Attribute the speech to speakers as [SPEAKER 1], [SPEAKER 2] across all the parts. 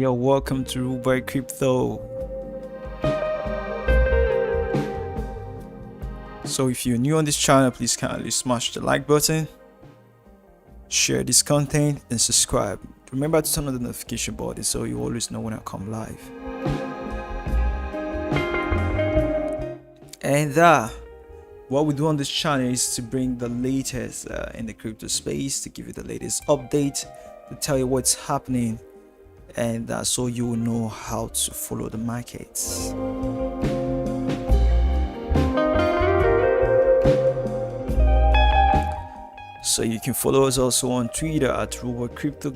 [SPEAKER 1] Yo, welcome to Ruleboy Crypto. So if you're new on this channel, please kindly smash the like button, share this content, and subscribe. Remember to turn on the notification button so you always know when I come live. And what we do on this channel is to bring the latest in the crypto space, to give you the latest update, to tell you what's happening, and so you will know how to follow the markets. So you can follow us also on Twitter at Ruleboy Crypto.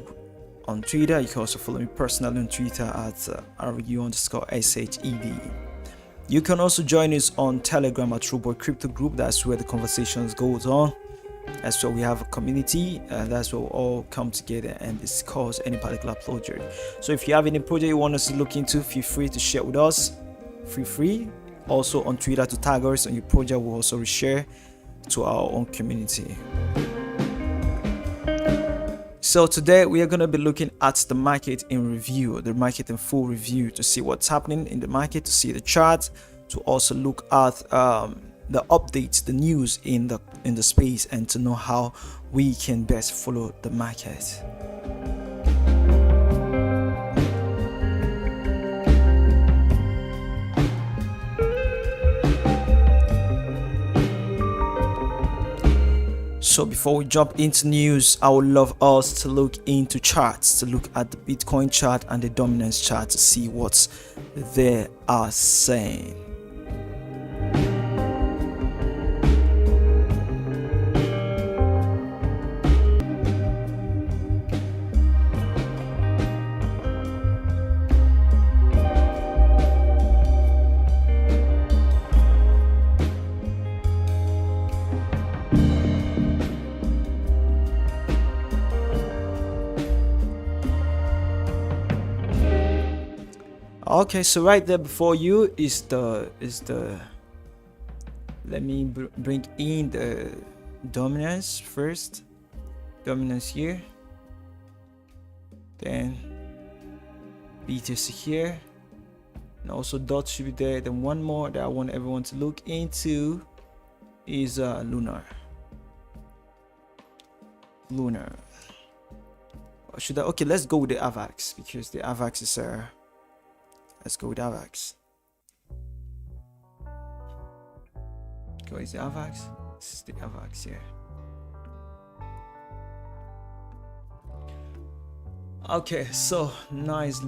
[SPEAKER 1] On Twitter, you can also follow me personally on Twitter at RU_SHED. You can also join us on Telegram at Ruleboy Crypto Group. That's where the conversations goes on. That's where we have a community, and that's where we all come together and discuss any particular project. So if you have any project you want us to look into, feel free to share with us. Feel free also on Twitter to tag us on your project. We'll also reshare to our own community. So today we are going to be looking at the market in review, the market in full review, to see what's happening in the market, to see the chart, to also look at the updates, the news in the space, and to know how we can best follow the market. So before we jump into news, I would love us to look into charts, to look at the Bitcoin chart and the dominance chart to see what they are saying. Okay, so right there before you is the let me bring in the dominance first. Dominance here, then BTC here, and also dots should be there. Then one more that I want everyone to look into is lunar. Or should I? Okay, let's go with the AVAX, because the AVAX is let's go with AVAX. Go is the AVAX. This is the AVAX here. Okay, so nice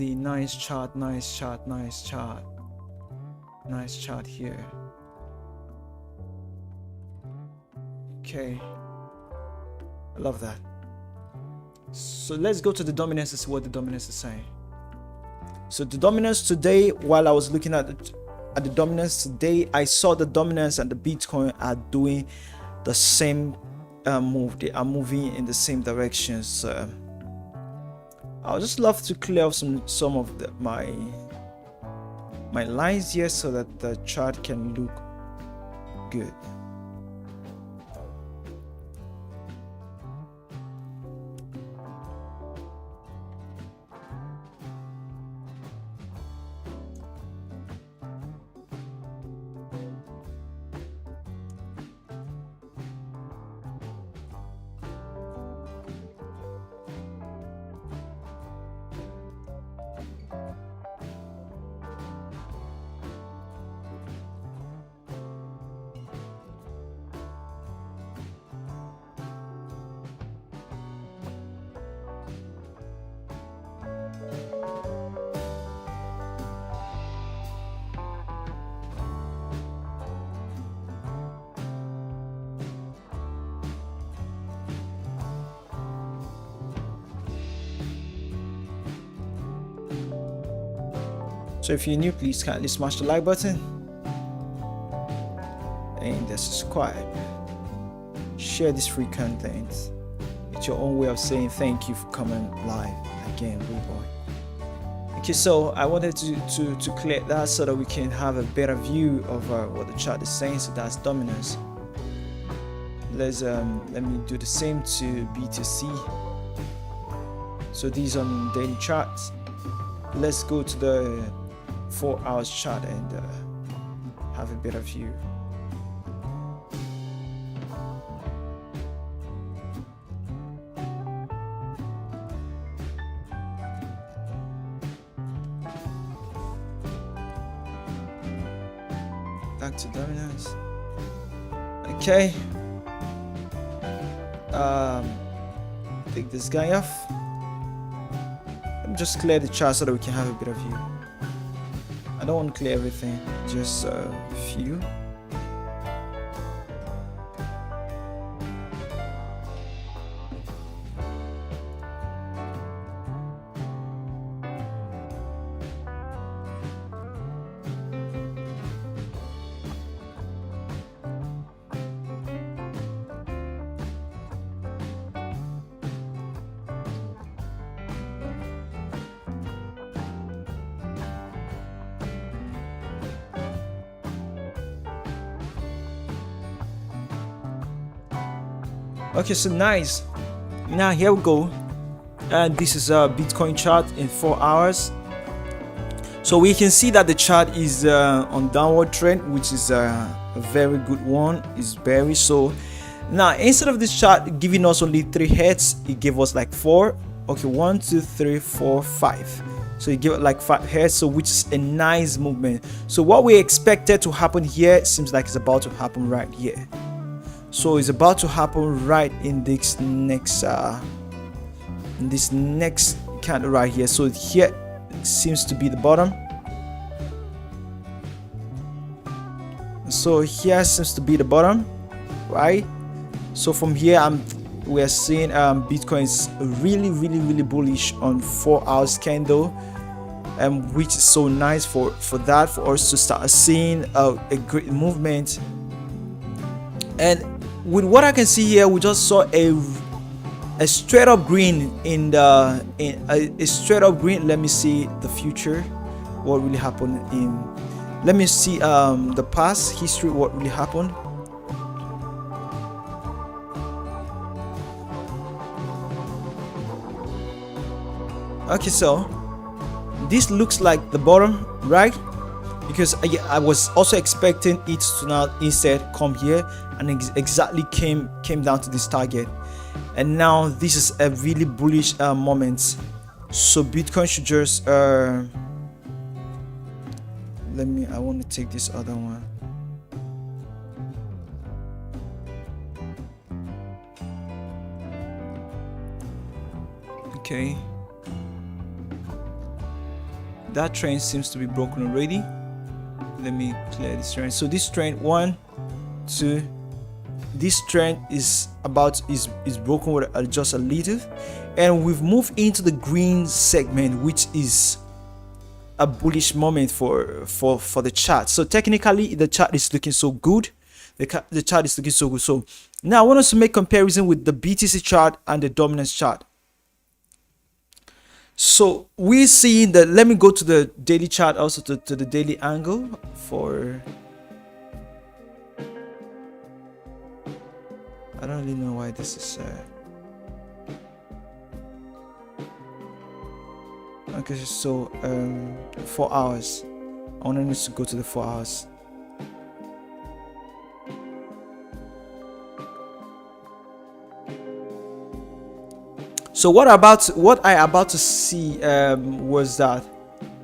[SPEAKER 1] chart here. Okay, I love that. So let's go to the dominance and see what the dominance is saying. So the dominance today, while I was looking at the dominance today, I saw the dominance and the Bitcoin are doing the same move. They are moving in the same directions. So I would just love to clear off some of my lines here so that the chart can look good. So if you're new, please kindly smash the like button and subscribe. Share this free content. It's your own way of saying thank you for coming live again, Ruleboy. Okay, so I wanted to clear that so that we can have a better view of what the chart is saying. So that's dominance. Let me do the same to BTC. So these on daily charts. let's go to the 4 hours chart and have a better view. Back to dominance. Okay. Take this guy off. Let me just clear the chart so that we can have a better view. I don't want to clear everything, just a few. Okay, so nice. Now here we go, and this is a Bitcoin chart in 4 hours. So we can see that the chart is on downward trend, which is a very good one. It's very so. Now instead of this chart giving us only 3 heads, it gave us like 4. Okay, 1 2 3 4 5. So it gave it like 5 heads, so which is a nice movement. So what we expected to happen here seems like it's about to happen right here. So it's about to happen right in this next candle right here. So here seems to be the bottom. So here seems to be the bottom, right? So from here we are seeing Bitcoin is really bullish on 4 hours candle, which is so nice for us to start seeing a great movement. And with what I can see here, we just saw a straight up green in a straight up green. Let me see the future, what really happened in. Let me see the past history, what really happened. Okay, so this looks like the bottom, right? Because I was also expecting it to now instead come here and exactly came down to this target, and now this is a really bullish moment. So Bitcoin should just I want to take this other one. Okay, that trend seems to be broken already. Let me clear this trend. So this trend 1 2, this trend is broken with just a little, and we've moved into the green segment, which is a bullish moment for the chart. So technically the chart is looking so good. The chart is looking so good. So now I want us to make comparison with the BTC chart and the dominance chart. So we see that, let me go to the daily chart also, to the daily angle for, I don't really know why this is okay. So 4 hours, I want us to go to the 4 hours. So what I about to see was that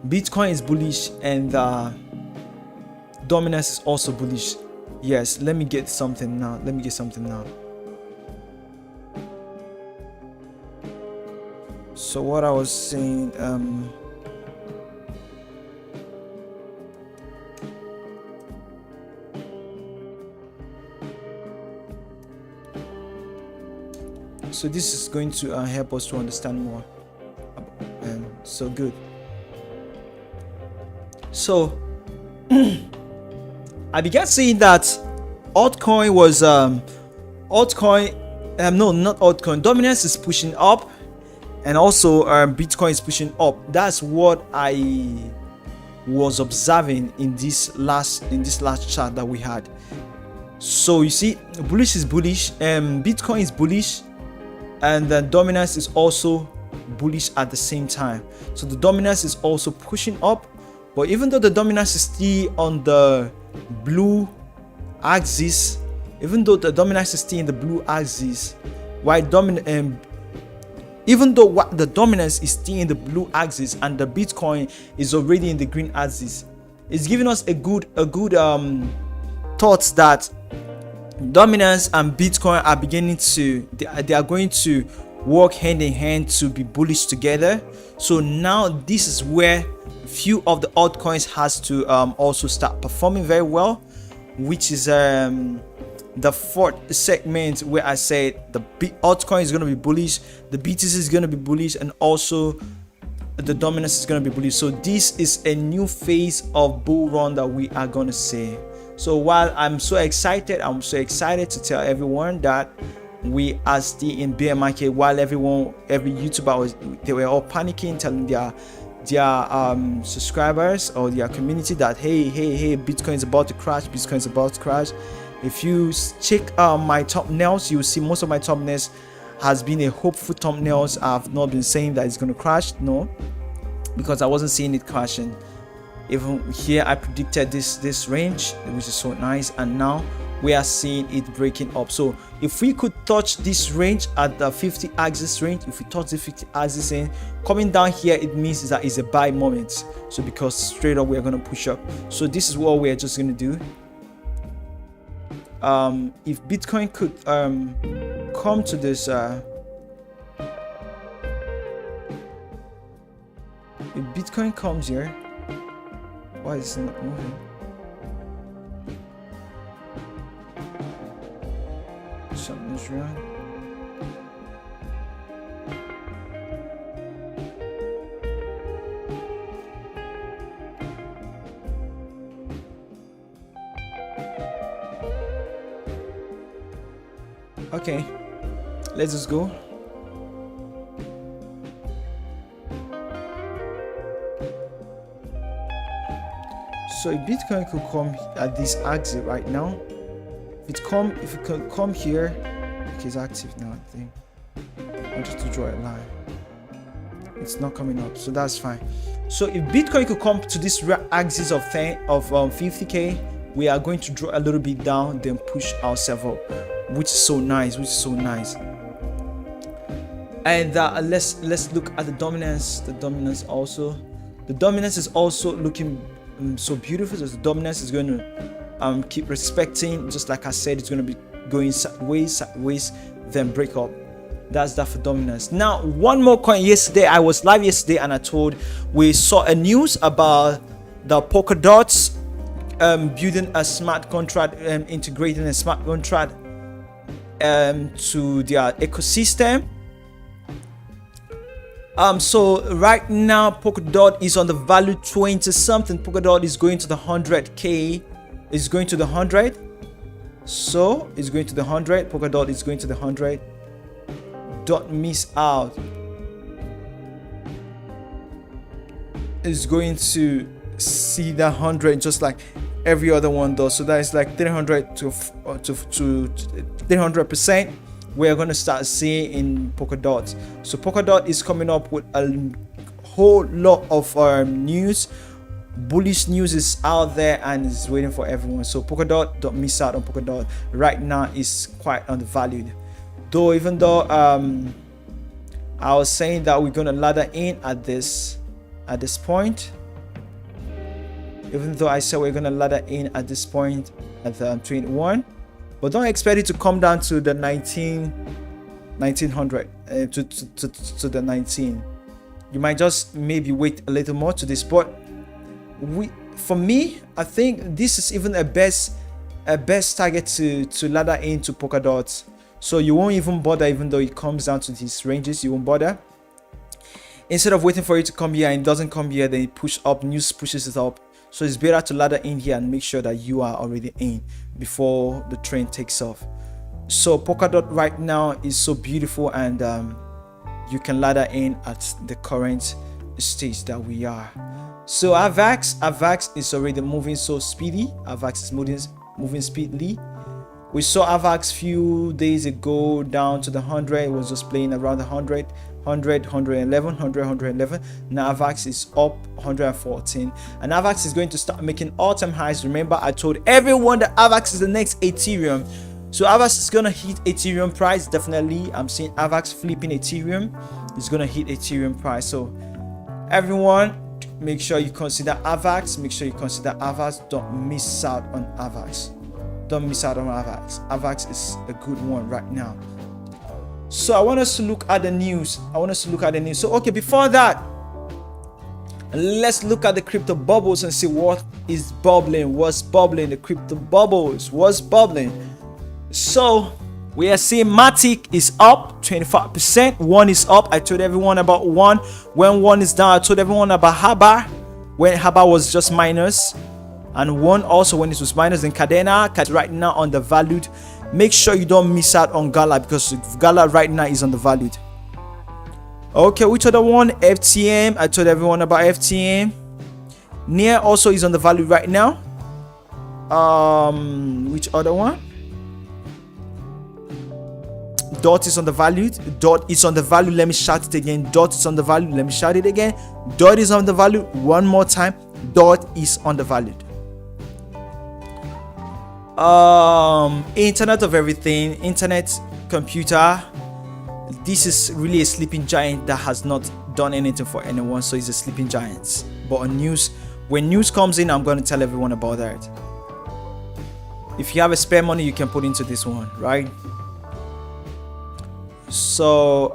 [SPEAKER 1] Bitcoin is bullish and dominance is also bullish. Yes, let me get something now. So what I was saying, so this is going to help us to understand more. So good. So I began saying that altcoin was no, not altcoin. Dominance is pushing up, and also Bitcoin is pushing up. That's what I was observing in this last chart that we had. So you see, bullish is bullish, and Bitcoin is bullish, and then dominance is also bullish at the same time. So the dominance is also pushing up, but even though the dominance is still on the blue axis, even though the dominance is still in the blue axis, even though what the dominance is still in the blue axis and the Bitcoin is already in the green axis, it's giving us a good thoughts that dominance and Bitcoin are beginning to they are going to work hand in hand to be bullish together. So now this is where few of the altcoins has to also start performing very well, which is the fourth segment where I said the altcoin is going to be bullish, the BTC is going to be bullish, and also the dominance is going to be bullish. So this is a new phase of bull run that we are going to see. So while I'm so excited to tell everyone that we are still in bear market, while every YouTuber they were all panicking, telling their subscribers or their community that hey, Bitcoin is about to crash, Bitcoin is about to crash. If you check my thumbnails, you will see most of my thumbnails has been a hopeful thumbnails. I've not been saying that it's going to crash, no, because I wasn't seeing it crashing. Even here I predicted this range, which is so nice, and now we are seeing it breaking up. So if we could touch this range at the 50 axis range, if we touch the 50 axis range coming down here, it means that it's a buy moment. So because straight up we are going to push up. So this is what we are just going to do. If Bitcoin could come to this if Bitcoin comes here, why is it not moving? Something's wrong. Okay, let's just go. So if Bitcoin could come at this exit right now, if it could come here, okay, it's active now. I think I want to draw a line. It's not coming up, so that's fine. So if Bitcoin could come to this axis of 50k, we are going to draw a little bit down, then push ourselves up, which is so nice. And let's look at the dominance. The dominance is also looking so beautiful. So the dominance is going to keep respecting, just like I said, it's going to be going sideways, then break up. That's that for dominance. Now one more coin. Yesterday I was live yesterday and we saw a news about the Polkadot building a smart contract, integrating a smart contract to their ecosystem. So right now Polkadot is on the value 20 something. Polkadot is going to the 100k. It's going to the 100. So it's going to the 100. Polkadot is going to the 100. Don't miss out. It's going to see the 100 just like every other one does. So that is like 300 to 300%. We're going to start seeing in Polkadot. So Polkadot is coming up with a whole lot of news. Bullish news is out there and is waiting for everyone. So Polkadot, don't miss out on Polkadot. Right now is quite undervalued. Though even though I was saying that we're gonna ladder in at this point. Even though I said we're gonna ladder in at this point at the 21. But don't expect it to come down to the 1900 to the 19. You might just maybe wait a little more to this. But for me, I think this is even a best target to ladder into Polkadot. So you won't even bother, even though it comes down to these ranges, you won't bother. Instead of waiting for it to come here and it doesn't come here, then it news pushes it up. So it's better to ladder in here and make sure that you are already in before the train takes off. So Polkadot right now is so beautiful, and you can ladder in at the current stage that we are. So AVAX is already moving so speedy. AVAX is moving speedily. We saw AVAX few days ago down to the 100. It was just playing around the 100, 100, 111, 100, 111. Now AVAX is up 114, and AVAX is going to start making all-time highs. Remember, I told everyone that AVAX is the next Ethereum. So AVAX is gonna hit Ethereum price. Definitely, I'm seeing AVAX flipping Ethereum. It's gonna hit Ethereum price. So everyone, make sure you consider AVAX. Make sure you consider AVAX. Don't miss out on AVAX. Don't miss out on AVAX. AVAX is a good one right now. So I want us to look at the news. So okay, before that, let's look at the crypto bubbles and see what is bubbling. What's bubbling? The crypto bubbles. What's bubbling? So we are seeing Matic is up 25%. One is up. I told everyone about one. When one is down, I told everyone about Habar. When Habar was just minus, and one also when it was minus. Then Cadena right now undervalued. Make sure you don't miss out on Gala, because Gala right now is undervalued. Okay, which other one? FTM. I told everyone about FTM. Near also is undervalued right now. Which other one? Dot is undervalued. Dot is undervalued. Let me shout it again. Dot is undervalued. Let me shout it again. Dot is undervalued. One more time. Dot is undervalued. Internet of everything, internet, computer. This is really a sleeping giant that has not done anything for anyone, so it's a sleeping giant. But on news, when news comes in, I'm going to tell everyone about that. If you have a spare money, you can put into this one, right? So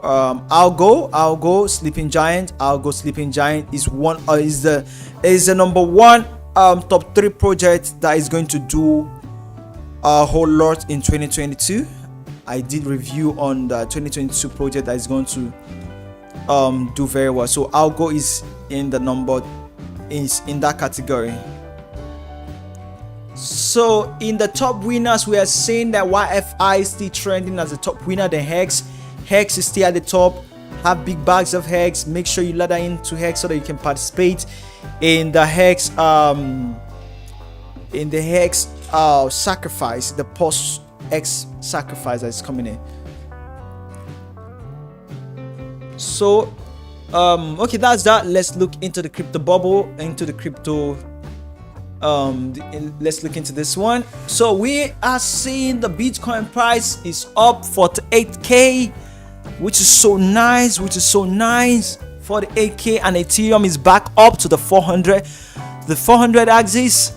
[SPEAKER 1] I'll go sleeping giant. Sleeping giant is one is the number one top 3 project that is going to do a whole lot in 2022. I did review on the 2022 project that is going to do very well. So Algo is in the number, is in that category. So in the top winners, we are seeing that YFI is still trending as the top winner. The Hex is still at the top. Have big bags of Hex. Make sure you ladder into Hex so that you can participate in the Hex sacrifice, the post X sacrifice that is coming in. So okay, that's that. Let's look into the crypto bubble, into the crypto. Let's look into this one. So we are seeing the Bitcoin price is up 48k, which is so nice, 48k, and Ethereum is back up to the 400 axis,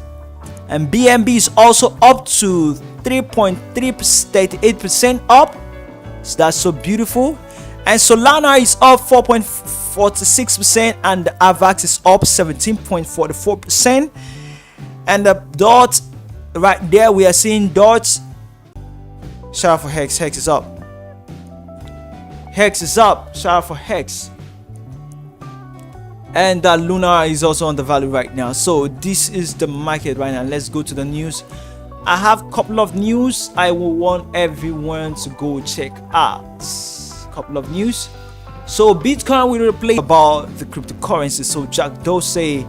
[SPEAKER 1] and BNB is also up to 3.38% up. So that's so beautiful. And Solana is up 4.46%, and the AVAX is up 17.44%. And the dot right there, we are seeing dots. Shout out for Hex. Hex is up. Shout out for Hex. And Luna is also on the value right now. So this is the market right now. Let's go to the news. I have a couple of news I will want everyone to go check out. Couple of news. So Bitcoin will replace about the cryptocurrency. So Jack Dorsey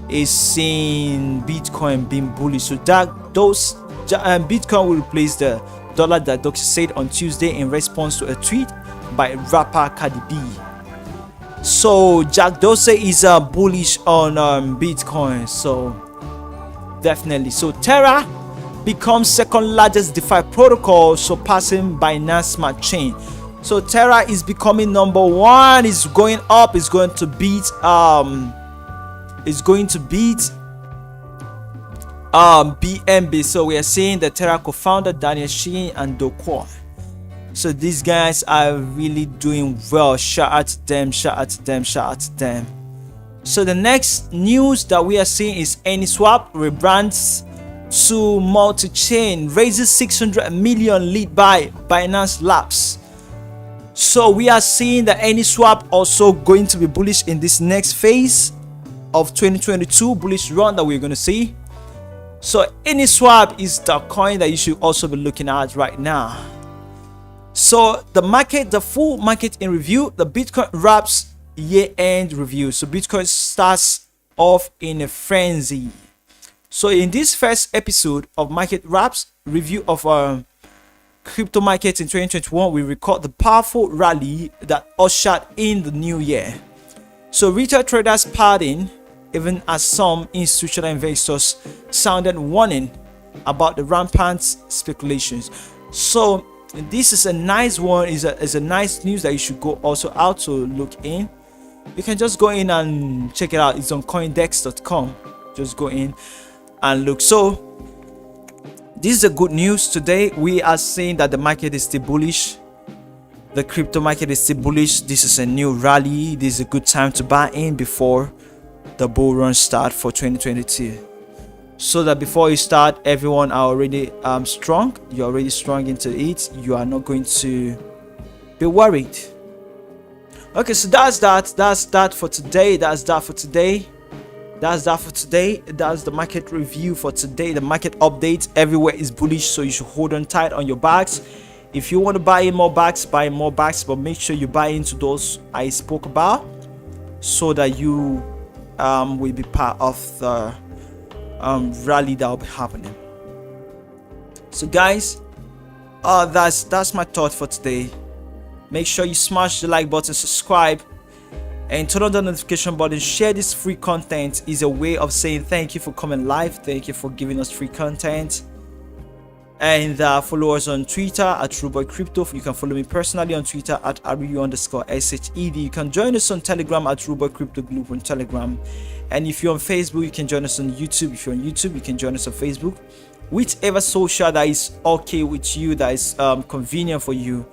[SPEAKER 1] is seeing Bitcoin being bullish. So Bitcoin will replace the dollar, that Dorsey said on Tuesday in response to a tweet by rapper Cardi B. So Jack Dorsey is bullish on Bitcoin. So definitely. So Terra becomes second largest DeFi protocol, surpassing Binance Smart Chain. So Terra is becoming number one. It's going up. It's going to beat BNB. So we are seeing the Terra co-founder Daniel Sheen and Do Kwon. So these guys are really doing well. Shout out to them. So the next news that we are seeing is AnySwap rebrands to multi-chain, raises 600 million lead by Binance Labs. So we are seeing that AnySwap also going to be bullish in this next phase of 2022 bullish run that we're going to see. So AnySwap is the coin that you should also be looking at right now. So the market, the full market in review, the Bitcoin wraps year-end review. So Bitcoin starts off in a frenzy. So in this first episode of market wraps review of crypto market in 2021, we record the powerful rally that ushered in the new year. So retail traders pardoned, even as some institutional investors sounded warning about the rampant speculations. So this is a nice one, is a nice news that you should go also out to look in. You can just go in and check it out. It's on coindex.com. Just go in and look. So this is a good news. Today we are saying that the market is still bullish. The crypto market is still bullish. This is a new rally. This is a good time to buy in before the bull run start for 2022. So that before you start, everyone are already strong. You're already strong into it. You are not going to be worried. Okay, so that's that for today. That's that for today. That's the market review for today. The market update everywhere is bullish, so you should hold on tight on your bags. If you want to buy in more bags, buy more bags, but make sure you buy into those I spoke about, so that you will be part of the rally that will be happening. So guys, that's my thought for today. Make sure you smash the like button, subscribe, and turn on the notification button. Share this free content. Is a way of saying thank you for coming live. Thank you for giving us free content. And follow us on Twitter at Ruleboy Crypto. You can follow me personally on Twitter at RU_SHED. You can join us on Telegram at Ruleboy Crypto Group on Telegram. And if you're on Facebook, you can join us on YouTube. If you're on YouTube, you can join us on Facebook. Whichever social that is okay with you, that is convenient for you,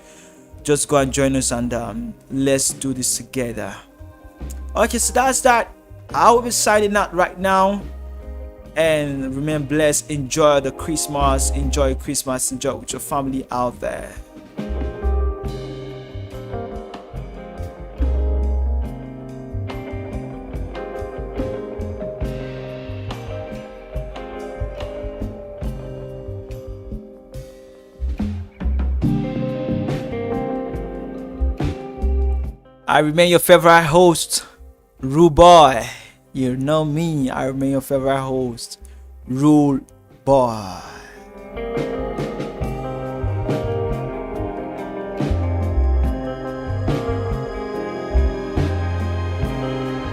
[SPEAKER 1] just go and join us, and let's do this together. Okay, so that's that. I will be signing out right now. And remain blessed. Enjoy the Christmas. Enjoy Christmas. Enjoy with your family out there. I remain your favorite host, Ruleboy. You know me. I remain your favorite host, Ruleboy.